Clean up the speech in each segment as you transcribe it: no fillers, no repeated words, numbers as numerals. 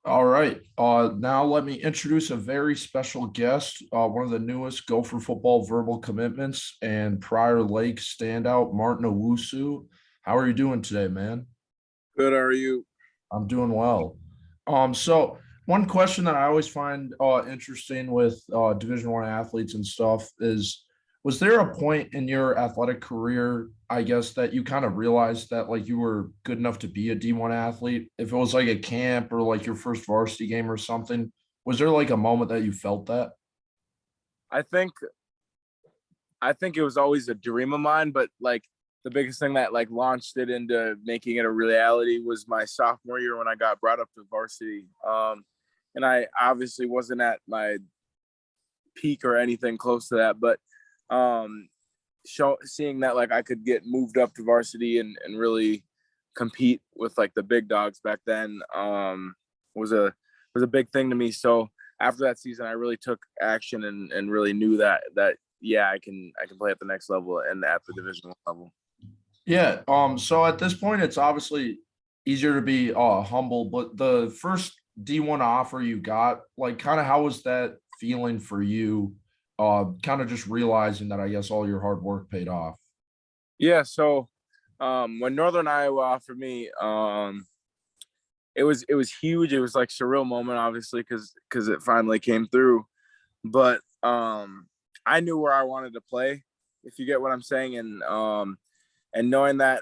All right. Now let me introduce a very special guest, one of the newest Gopher football verbal commitments and Prior Lake standout, Martin Owusu. How are you doing today, man? Good, are you? I'm doing well. So one question that I always find interesting with Division One athletes and stuff is, was there a point in your athletic career, I guess, that you kind of realized that like you were good enough to be a D1 athlete? If it was like a camp or like your first varsity game or something, was there like a moment that you felt that? I think I think it was always a dream of mine, but like the biggest thing that like launched it into making it a reality was my sophomore year when I got brought up to varsity. And I obviously wasn't at my peak or anything close to that, but um, seeing that like I could get moved up to varsity and really compete with like the big dogs back then was a big thing to me. So after that season, I really took action and really knew that yeah, I can play at the next level and at the division level. Yeah. So at this point, it's obviously easier to be humble, but the first D1 offer you got, like kind of how was that feeling for you? Kind of just realizing that I guess all your hard work paid off. Yeah, so when Northern Iowa offered me, it was huge. It was like surreal moment, obviously, because it finally came through. But I knew where I wanted to play, if you get what I'm saying, and knowing that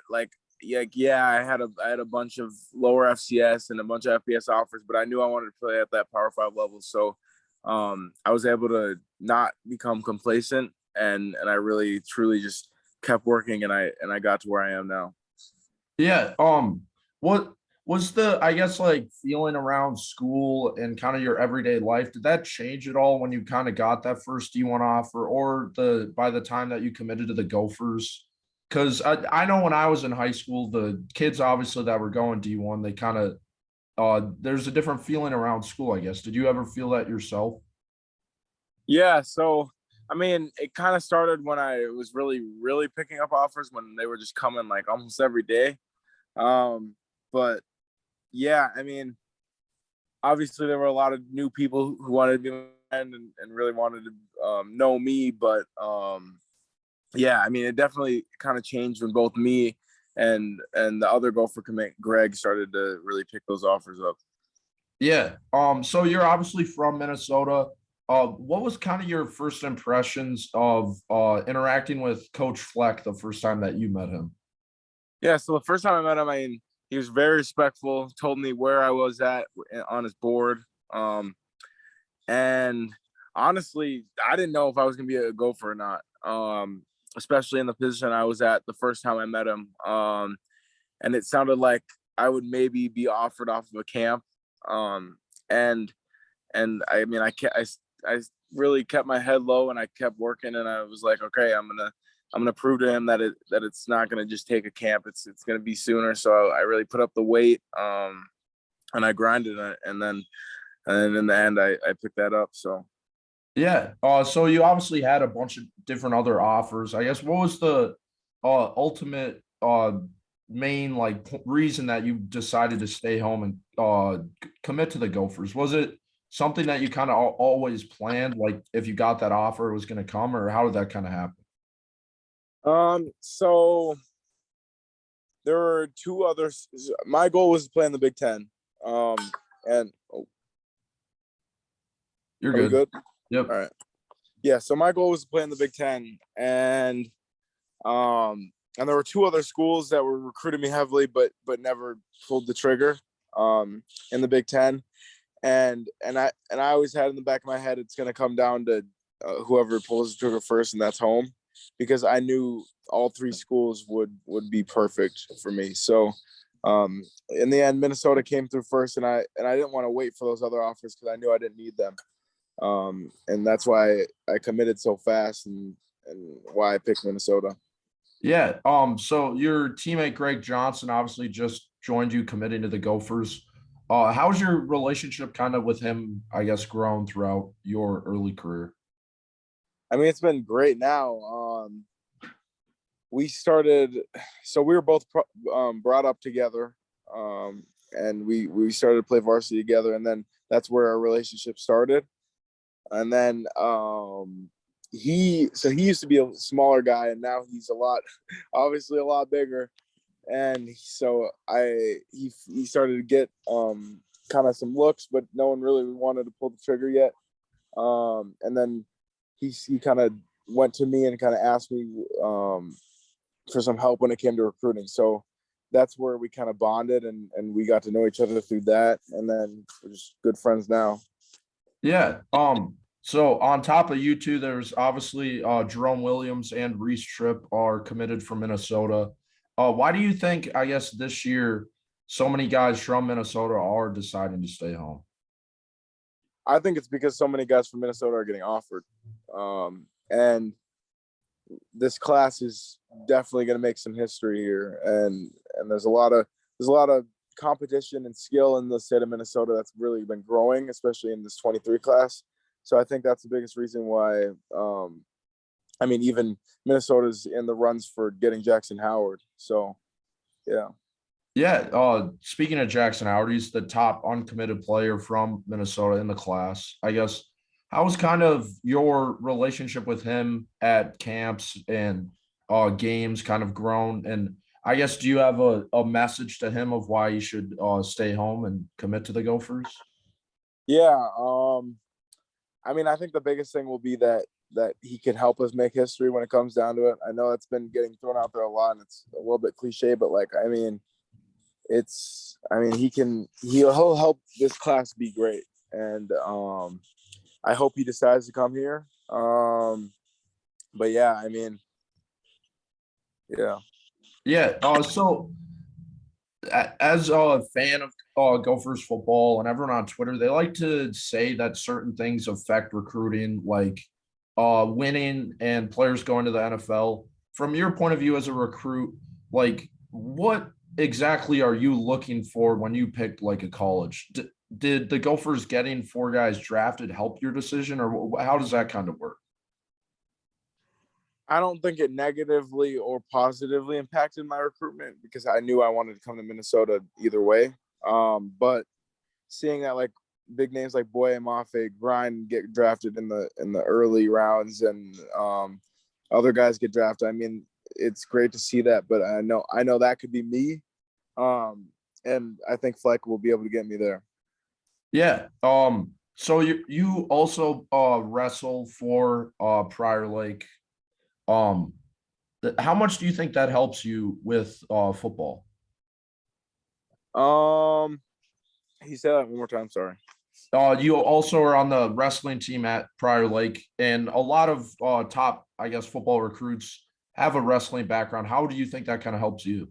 yeah, I had a bunch of lower FCS and a bunch of FBS offers, but I knew I wanted to play at that Power Five level. So I was able to not become complacent, and I really truly just kept working, and I got to where I am now. Yeah. What was the, I guess, like feeling around school and kind of your everyday life? Did that change at all when you kind of got that first D1 offer or by the time that you committed to the Gophers? Because I know when I was in high school, the kids obviously that were going D1, they kind of, there's a different feeling around school, I guess. Did you ever feel that yourself? Yeah, so I mean, it kind of started when I was really picking up offers when they were just coming like almost every day. Um, but yeah, I mean, obviously there were a lot of new people who wanted to be my friend and really wanted to know me, but yeah, I mean, it definitely kind of changed when both me and the other Gopher commit Greg started to really pick those offers up. Yeah. So you're obviously from Minnesota. What was kind of your first impressions of interacting with Coach Fleck the first time that you met him? Yeah, so the first time I met him, I mean, he was very respectful, told me where I was at on his board. And honestly, I didn't know if I was going to be a gopher or not, especially in the position I was at the first time I met him. And it sounded like I would maybe be offered off of a camp. Um, and I mean, I really kept my head low and I kept working, and I was like, okay, I'm gonna prove to him that it's not gonna just take a camp. It's gonna be sooner. So I really put up the weight, and I grinded it, and in the end, I picked that up. So Yeah. So you obviously had a bunch of different other offers. I guess what was the ultimate main like reason that you decided to stay home and commit to the Gophers? Was it something that you kind of always planned, like if you got that offer, it was going to come, or how did that kind of happen? so there were two others. My goal was to play in the Big Ten. Um, and oh, You're are we good. good? Yep. All right. Yeah. So my goal was to play in the Big Ten, and there were two other schools that were recruiting me heavily, but never pulled the trigger in the Big Ten. And I always had in the back of my head it's going to come down to whoever pulls the trigger first, and that's home, because I knew all three schools would be perfect for me. So in the end, Minnesota came through first, and I didn't want to wait for those other offers because I knew I didn't need them. And that's why I committed so fast, and why I picked Minnesota. Yeah. So your teammate Greg Johnson obviously just joined you committing to the Gophers. How's your relationship kind of with him, I guess, grown throughout your early career? I mean, it's been great now. We started, so we were both brought up together, and we started to play varsity together, and then that's where our relationship started. And then he used to be a smaller guy, and now he's obviously a lot bigger. And so he started to get kind of some looks, but no one really wanted to pull the trigger yet. And then he kind of went to me and kind of asked me for some help when it came to recruiting. So that's where we kind of bonded, and we got to know each other through that. And then we're just good friends now. Yeah. So on top of you two, there's obviously Jerome Williams and Reese Tripp are committed from Minnesota. Why do you think, I guess, this year so many guys from Minnesota are deciding to stay home? I think it's because so many guys from Minnesota are getting offered. And this class is definitely going to make some history here. And there's a lot of competition and skill in the state of Minnesota that's really been growing, especially in this 23 class. So I think that's the biggest reason why, even Minnesota's in the runs for getting Jaxon Howard. So, yeah. Yeah. Speaking of Jaxon Howard, he's the top uncommitted player from Minnesota in the class. I guess, how was kind of your relationship with him at camps and games kind of grown? And I guess, do you have a message to him of why he should stay home and commit to the Gophers? Yeah. I think the biggest thing will be that he can help us make history when it comes down to it. I know it's been getting thrown out there a lot, and it's a little bit cliche, but he'll help this class be great. And I hope he decides to come here. But yeah, yeah. Yeah. So as a fan of Gophers football and everyone on Twitter, they like to say that certain things affect recruiting, like winning and players going to the NFL. From your point of view as a recruit, like, what exactly are you looking for when you picked like a college? Did the Gophers getting 4 guys drafted help your decision, or how does that kind of work? I don't think it negatively or positively impacted my recruitment because I knew I wanted to come to Minnesota either way. But seeing that like big names like Boye Mafe grind get drafted in the early rounds, and other guys get drafted, it's great to see that. But I know that could be me, and I think Fleck will be able to get me there. Yeah. So you also wrestle for Prior Lake. Um, how much do you think that helps you with football? He said that one more time. Sorry. You also are on the wrestling team at Prior Lake, and a lot of top, I guess, football recruits have a wrestling background. How do you think that kind of helps you?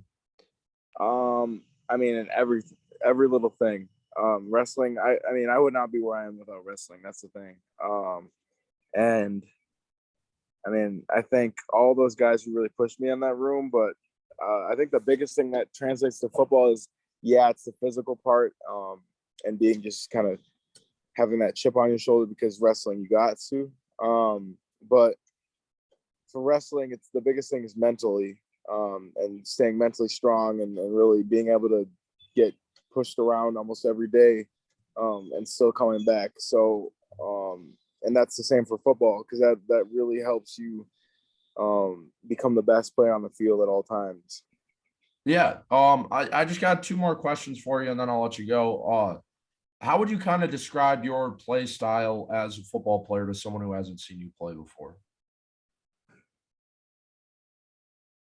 In every little thing. Wrestling. I would not be where I am without wrestling. That's the thing. And I think all those guys who really pushed me in that room, but I think the biggest thing that translates to football is, it's the physical part, and being just kind of having that chip on your shoulder because wrestling you got to. But for wrestling, it's the biggest thing is mentally, and staying mentally strong, and really being able to get pushed around almost every day, and still coming back. So, and that's the same for football, because that really helps you become the best player on the field at all times. Yeah. I just got 2 more questions for you, and then I'll let you go. How would you kind of describe your play style as a football player to someone who hasn't seen you play before?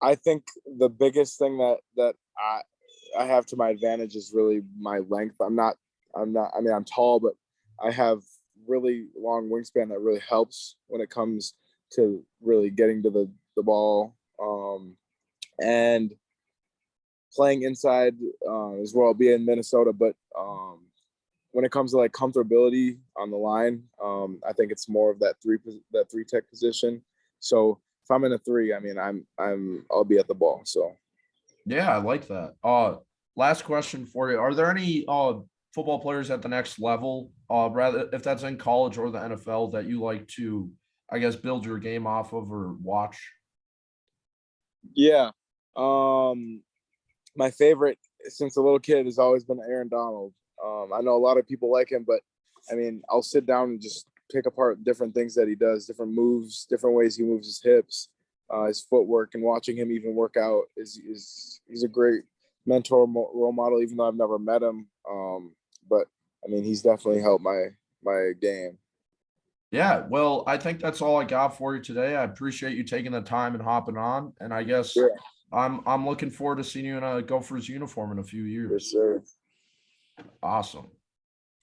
I think the biggest thing that I have to my advantage is really my length. I'm tall, but I have really long wingspan that really helps when it comes to really getting to the ball, and playing inside as well, be in Minnesota. But when it comes to like comfortability on the line, I think it's more of that three tech position. So if I'm in a 3, I'll be at the ball. So Yeah, I like that. Last question for you. Are there any football players at the next level, rather if that's in college or the NFL, that you like to, I guess, build your game off of or watch? yeah, my favorite since a little kid has always been Aaron Donald. I know a lot of people like him, but I mean, I'll sit down and just pick apart different things that he does, different moves, different ways he moves his hips, his footwork, and watching him even work out is he's a great mentor, role model. Even though I've never met him, but I mean, he's definitely helped my game. Yeah, well, I think that's all I got for you today. I appreciate you taking the time and hopping on. And I guess Yeah. I'm looking forward to seeing you in a Gophers uniform in a few Yes, years. sir. Awesome.